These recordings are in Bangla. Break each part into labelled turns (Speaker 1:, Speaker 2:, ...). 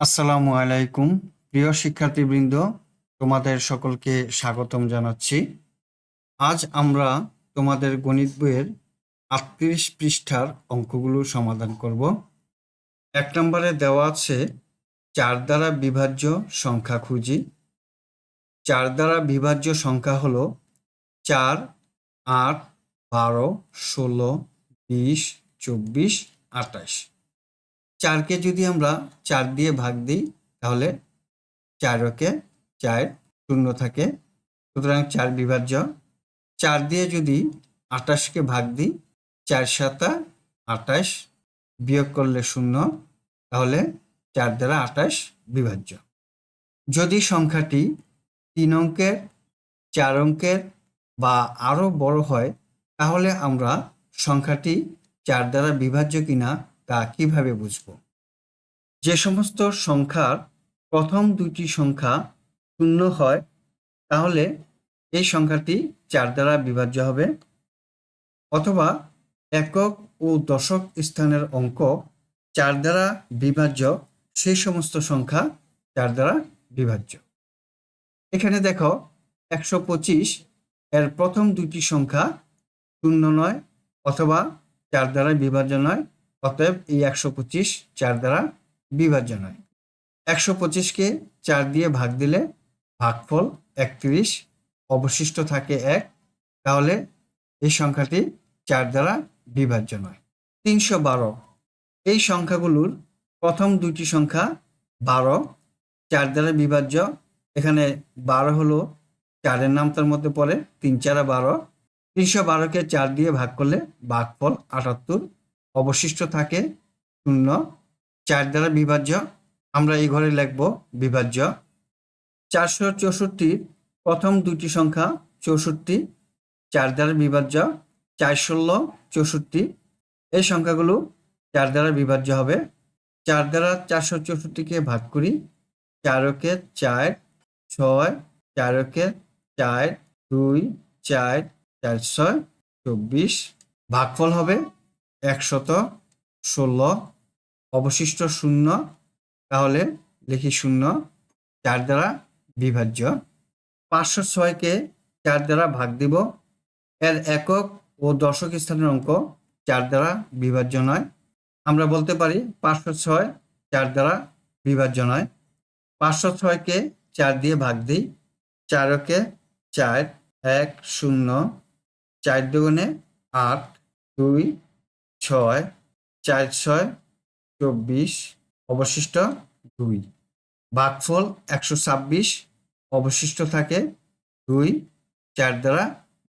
Speaker 1: আসসালামু আলাইকুম প্রিয় শিক্ষার্থীবৃন্দ, তোমাদের সকলকে স্বাগতম জানাচ্ছি। আজ আমরা তোমাদের গণিত বইয়ের ৩৮ পৃষ্ঠার অঙ্কগুলো সমাধান করব। ১ নম্বরে দেওয়া আছে ৪ দ্বারা বিভাজ্য সংখ্যা খুঁজি। ৪ দ্বারা বিভাজ্য সংখ্যা হলো ৪, ৮, ১২, ১৬, ২০, ২৪, ২৮। ৪কে যদি আমরা ৪ দিয়ে ভাগ দিই তাহলে ৪কে ৪ শূন্য থাকে, সুতরাং ৪ বিভাজ্য। ৪ দিয়ে যদি ২৮কে ভাগ দিই, ৪ সাতা ২৮, বিয়োগ করলে ০, তাহলে ৪ দ্বারা ২৮ বিভাজ্য। যদি সংখ্যাটি ৩ অঙ্কের, ৪ অঙ্কের বা আরও বড় হয়, তাহলে আমরা সংখ্যাটি ৪ দ্বারা বিভাজ্য কিনা তা কিভাবে বুঝব? যে সমস্ত সংখ্যার প্রথম দুইটি সংখ্যা শূন্য হয়, তাহলে এই সংখ্যাটি ৪ দ্বারা বিভাজ্য হবে। অথবা একক ও দশক স্থানের অঙ্ক ৪ দ্বারা বিভাজ্য সেই সমস্ত সংখ্যা ৪ দ্বারা বিভাজ্য। এখানে দেখো ১২৫ এর প্রথম দুইটি সংখ্যা শূন্য নয় অথবা ৪ দ্বারা বিভাজ্য নয়, অতএব এই ১২৫ ৪ দ্বারা বিভাজ্য নয়। ১২৫কে ৪ দিয়ে ভাগ দিলে ভাগফল ৩১, অবশিষ্ট থাকে ১, তাহলে এই সংখ্যাটি ৪ দ্বারা বিভাজ্য নয়। ৩১২ এই সংখ্যাগুলোর প্রথম দুইটি সংখ্যা ১২, ৪ দ্বারা বিভাজ্য। এখানে ১২ হলো ৪-এর নামতার মধ্যে পড়ে, ৩ ৪ ১২। ৩১২কে ৪ দিয়ে ভাগ করলে ভাগফল ৭৮, অবশিষ্ট থাকে ০, ৪ দ্বারা বিভাজ্য। আমরা এই ঘরে লিখব বিভাজ্য। ৪৬৪-র প্রথম দুইটি সংখ্যা ৬৪, ৪ দ্বারা বিভাজ্য। ৪ ১৬ ৬৪, এই সংখ্যাগুলো ৪ দ্বারা বিভাজ্য হবে। ৪ দ্বারা ৪৬৪-কে ভাগ করি, ৪-কে ৪, ৬, ৪-কে ৪, ২, ৪, ৪ ৬, ২৪, ভাগফল হবে ১১৬, অবশিষ্ট ০, তাহলে লিখি ০, ৪ দ্বারা বিভাজ্য। ৫০৬-কে ৪ দ্বারা ভাগ দিব, এর একক ও দশক স্থানের অঙ্ক ৪ দ্বারা বিভাজ্য নয়। আমরা বলতে পারি ৫০৬ ৪ দ্বারা বিভাজ্য নয়। ৫০৬-কে ৪ দিয়ে ভাগ দিই, ৪-কে ৪, ১ ০, ৪ দুগুণে ৮, ২ ৬, ৪ ৬, ২৪, অবশিষ্ট ২, ভাগফল ১২৬, অবশিষ্ট থাকে ২, ৪ দ্বারা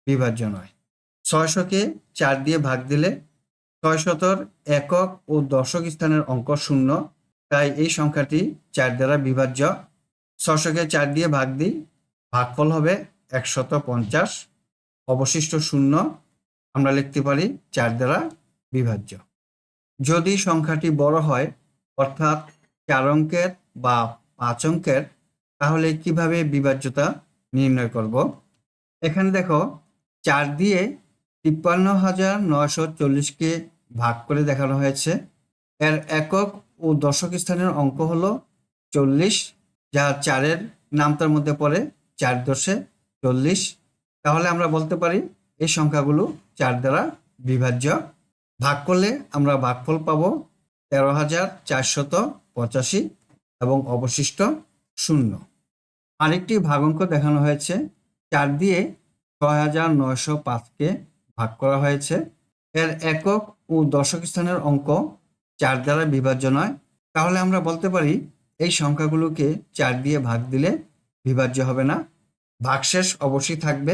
Speaker 1: বিভাজ্য নয়। ৬০০-কে ৪ দিয়ে ভাগ দিলে ৬০০-র একক ও দশক স্থানের অঙ্ক ০, তাই এই সংখ্যাটি ৪ দ্বারা বিভাজ্য। ৬০০-কে ৪ দিয়ে ভাগ দিই, ভাগফল হবে ১৫০, অবশিষ্ট ০, আমরা লিখতে পারি ৪ দ্বারা বিভাজ্য। যদি সংখ্যাটি বড় হয়, অর্থাৎ ৪ অঙ্কের বা ৫ অঙ্কের, তাহলে কিভাবে বিভাজ্যতা নির্ণয় করব? এখানে দেখো ৪ দিয়ে ৫৩৯৪০-কে ভাগ করে দেখানো হয়েছে। এর একক ও দশক স্থানের অঙ্ক হলো ৪০, যা ৪-এর নামতার মধ্যে পড়ে, ৪ দশে ৪০। তাহলে আমরা বলতে পারি এই সংখ্যাগুলো ৪ দ্বারা বিভাজ্য। ভাগ করলে আমরা ভাগফল পাবো ১৩৪৮৫ এবং অবশিষ্ট ০। আরেকটি ভাগাঙ্ক দেখানো হয়েছে। ৪ দিয়ে ৬৯০৫-কে ভাগ করা হয়েছে। এর একক ও দশক স্থানের অঙ্ক ৪ দ্বারা বিভাজ্য নয়। তাহলে আমরা বলতে পারি এই সংখ্যাগুলোকে ৪ দিয়ে ভাগ দিলে বিভাজ্য হবে না, ভাগশেষ অবশ্যই থাকবে।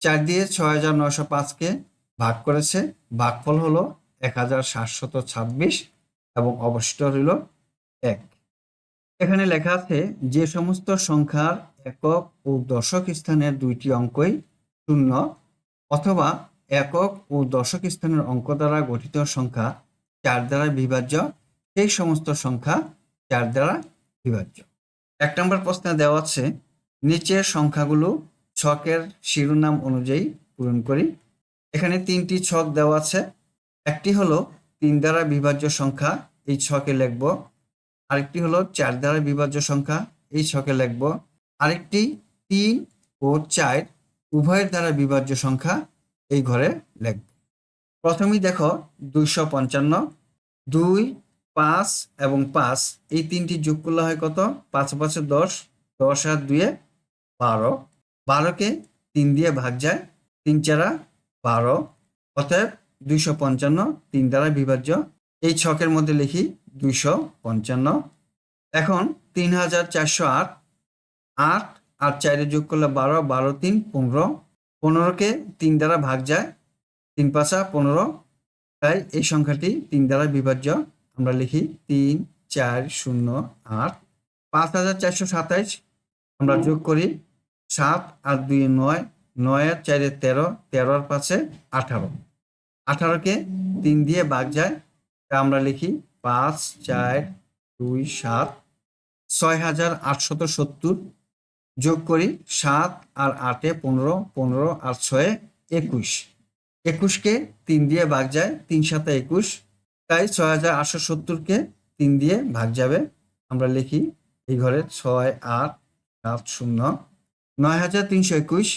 Speaker 1: ৪ দিয়ে ৬৯০৫-কে ভাগ করেছে, ভাগফল হলো ১৭২৬ এবং অবশিষ্ট রইল ১। এখানে লেখা আছে যে সমস্ত সংখ্যার একক ও দশক স্থানের দুইটি অঙ্কই ০ অথবা একক ও দশক স্থানের অঙ্ক দ্বারা গঠিত সংখ্যা ৪ দ্বারা বিভাজ্য, সেই সমস্ত সংখ্যা ৪ দ্বারা বিভাজ্য। ১ নম্বর প্রশ্নে দেওয়া আছে নিচের সংখ্যাগুলো ছকের শিরোনাম অনুযায়ী পূরণ করি। এখানে ৩টি ছক দেওয়া আছে। একটি হলো ৩ দ্বারা বিভাজ্য সংখ্যা, এই ছকে লিখব আরেকটি হলো 4 দ্বারা বিভাজ্য সংখ্যা, এই ছকে লিখব। আরেকটি 3 ও 4 উভয়ের দ্বারা বিভাজ্য সংখ্যা, এই ঘরে লিখব। প্রথমেই দেখো 255, 2, 5 এবং 5 এই তিনটি যোগ করলে হয় কত? 5 5 10, 10 আর 2 12, 12কে 3 দিয়ে ভাগ যায়, 3 4 12, অতএব 255 3 দ্বারা বিভাজ্য। এই ছকের মধ্যে লিখি 255। এখন 3408, 8 আর 4 যোগ করলে 12, 12 3 15, 15কে 3 দ্বারা ভাগ যায়, 3 5 15, তাই এই সংখ্যাটি 3 দ্বারা বিভাজ্য। আমরা লিখি 3 4 0 8। 5427 আমরা যোগ করি, 7 আর 2 9, 9 আর 4 13, 13 আর 5 18, 18কে 3 দিয়ে ভাগ যায়, তা আমরা লিখি 5 4 2 7। 6870 যোগ করি, 7 আর 8 15, 15 আর 6 21, 21কে 3 দিয়ে ভাগ যায়, 3 7 21, তাই 6870কে 3 দিয়ে ভাগ যাবে। আমরা লিখি এই ঘরে 6 8 7 0। 9321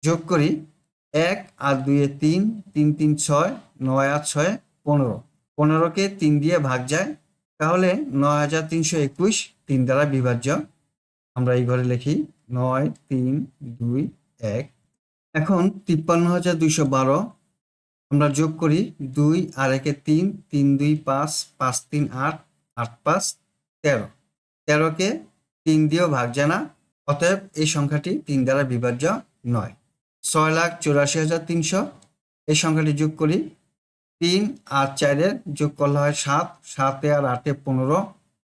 Speaker 1: যোগ করি, 1 আর 2 3, 3 3 6, 9 আর 6 15, 15কে 3 দিয়ে ভাগ যায়, তাহলে 9321 3 দ্বারা বিভাজ্য। আমরা এই ঘরে লিখি 9 3 2 1। এখন 53212 আমরা যোগ করি, 2 আর 1 3, 3 2 5, 5 3 8, 8 5 13, 13কে 3 দিয়েও ভাগ যায় না, অতএব এই সংখ্যাটি 3 দ্বারা বিভাজ্য নয়। 6,84,300 এই সংখ্যাটি যোগ করি, 3 আর 4 যোগ করলে হয় 7, 7 আর 8 15,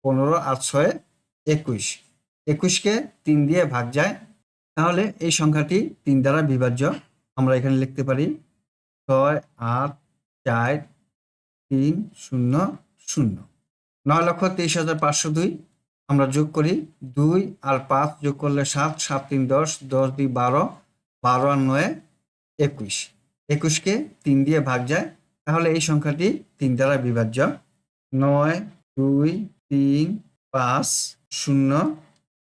Speaker 1: 15 আর 6 21, 21কে 3 দিয়ে ভাগ যায়, তাহলে এই সংখ্যাটি 3 দ্বারা বিভাজ্য। আমরা এখানে লিখতে পারি 6 8 4 3 0 0। 9,23,502 আমরা যোগ করি, 2 আর 5 যোগ করলে 7, 7 3 10, 10 2 12, 12 আর 9 21, 21কে 3 দিয়ে ভাগ যায়, তাহলে এই সংখ্যাটি 3 দ্বারা বিভাজ্য। 9 2 3 5 0।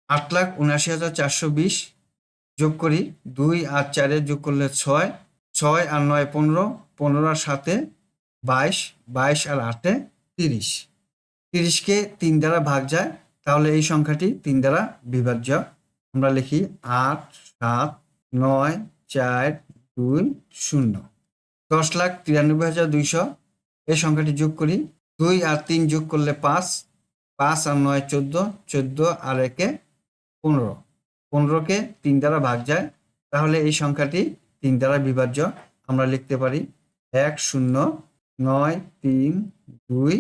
Speaker 1: 8,79,420 যোগ করি, 2 আর 4 যোগ করলে 6, 6 আর 9 15, 15 আর 7 22, 22 আর 8 30, 30কে 3 দ্বারা ভাগ যায়, তাহলে এই সংখ্যাটি 3 দ্বারা বিভাজ্য। আমরা লিখি 8 7 9 4 2 0। 10,93,200 এই সংখ্যাটি যোগ করি, 2 আর 3 যোগ করলে 5, 5 আর 9 14, 14 আর 1 15, 15কে 3 দ্বারা ভাগ যায়, তাহলে এই সংখ্যাটি 3 দ্বারা বিভাজ্য। আমরা লিখতে পারি 1 0 9 3 2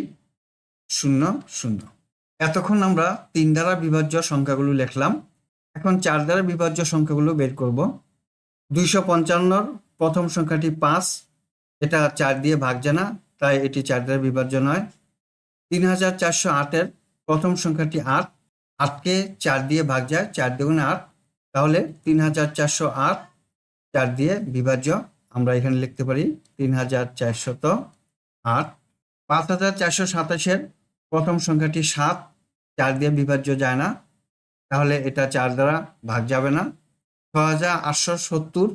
Speaker 1: 0 0। এতক্ষণ আমরা 3 দ্বারা বিভাজ্য সংখ্যাগুলো লিখলাম। এখন 4 দ্বারা বিভাজ্য সংখ্যাগুলো বের করব। 255 প্রথম সংখ্যাটি 5, এটা 4 দিয়ে ভাগ যায় না, তাই এটি 4 দ্বারা বিভাজ্য নয়। 3408 প্রথম সংখ্যাটি 8, 8কে 4 দিয়ে ভাগ যায়, 4 দুগুণে 8, তাহলে 3408 4 দিয়ে বিভাজ্য। আমরা এখানে লিখতে পারি 3408। 5427 প্রথম সংখ্যাটি 7, 4 দিয়ে বিভাজ্য যায় না, তাহলে এটা 4 দ্বারা ভাগ যাবে না। 6870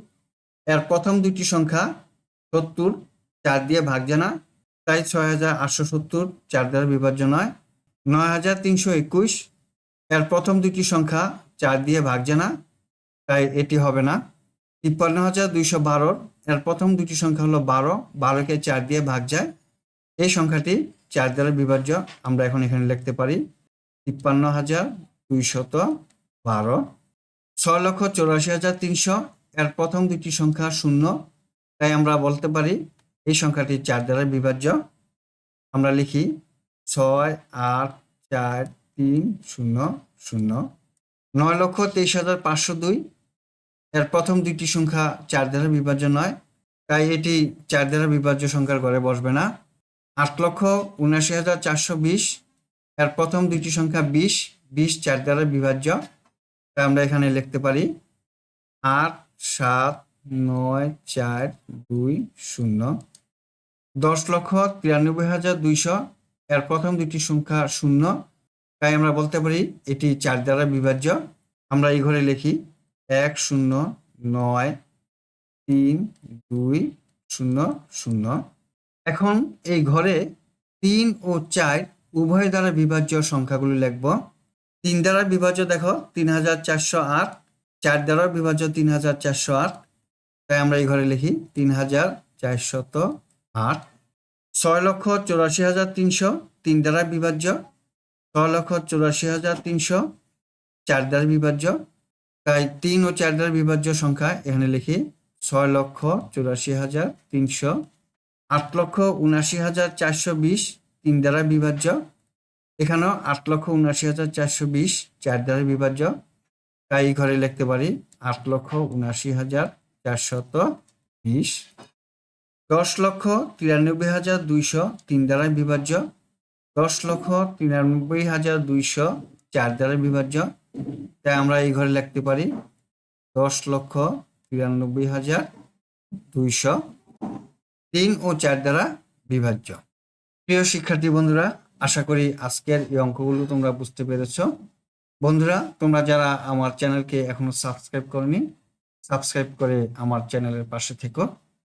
Speaker 1: এর প্রথম দুটি সংখ্যা 70, 4 দিয়ে ভাগ যায় না, তাই 6870 4 দ্বারা বিভাজ্য নয়। 9321 এর প্রথম দুটি সংখ্যা 4 দিয়ে ভাগ যায় না, তাই এটি হবে না। 53212 এর প্রথম দুটি সংখ্যা হলো 12, 12কে 4 দিয়ে ভাগ যায়, এই সংখ্যাটি 4 দ্বারা বিভাজ্য। আমরা এখন এখানে লিখতে পারি 53212। 6,84,300 এর প্রথম দুটি সংখ্যা 0, তাই আমরা বলতে পারি এই সংখ্যাটি 4 দ্বারা বিভাজ্য। আমরা লিখি 6 8 4 3 0 0। 9,23,502 এর প্রথম দুটি সংখ্যা 4 দ্বারা বিভাজ্য নয়, তাই এটি 4 দ্বারা বিভাজ্য সংখ্যার ঘরে বসবে না। 8,79,420 এর প্রথম দুটি সংখ্যা 20, 20 4 দ্বারা বিভাজ্য, তাই আমরা এখানে লিখতে পারি 8 7 9 4 2 0। 10,93,200 এর প্রথম দুটি সংখ্যা 0, তাই আমরা বলতে পারি এটি 4 দ্বারা বিভাজ্য। আমরা এই ঘরে লিখি 1 0 9 3 2 0 0। এখন এই ঘরে 3 ও 4 উভয় দ্বারা বিভাজ্য সংখ্যাগুলি লিখব। 3 দ্বারা বিভাজ্য দেখো 3408, 4 দ্বারা বিভাজ্য 3408। তাই আমরা এই ঘরে লিখি 3408। 6,84,300 3 দ্বারা বিভাজ্য, 6,84,300 4 দ্বারা বিভাজ্য। তাই 3 ও 4 দ্বারা বিভাজ্য সংখ্যা এখানে লিখি 6,84,300। 8,79,420 3 দ্বারা বিভাজ্য, এখানেও 8,79,420 4 দ্বারা বিভাজ্য। তাই এই ঘরে লিখতে পারি 8,79,420। 10,93,200 3 দ্বারা বিভাজ্য, 10,93,200 4 দ্বারা বিভাজ্য। তাই আমরা এই ঘরে লিখতে পারি 10,93,200 3 ও 4 দ্বারা বিভাজ্য। প্রিয় শিক্ষার্থী বন্ধুরা, আশা করি আজকের এই অঙ্কগুলো তোমরা বুঝতে পেরেছ। বন্ধুরা, তোমরা যারা আমার চ্যানেলকে এখনো সাবস্ক্রাইব করনি, সাবস্ক্রাইব করে আমার চ্যানেলের পাশে থেকো।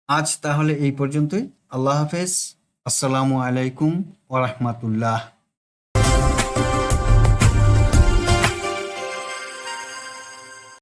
Speaker 1: আজ তাহলে এই পর্যন্তই। আল্লাহ হাফেজ। আসসালামু আলাইকুম ওয়া রাহমাতুল্লাহ।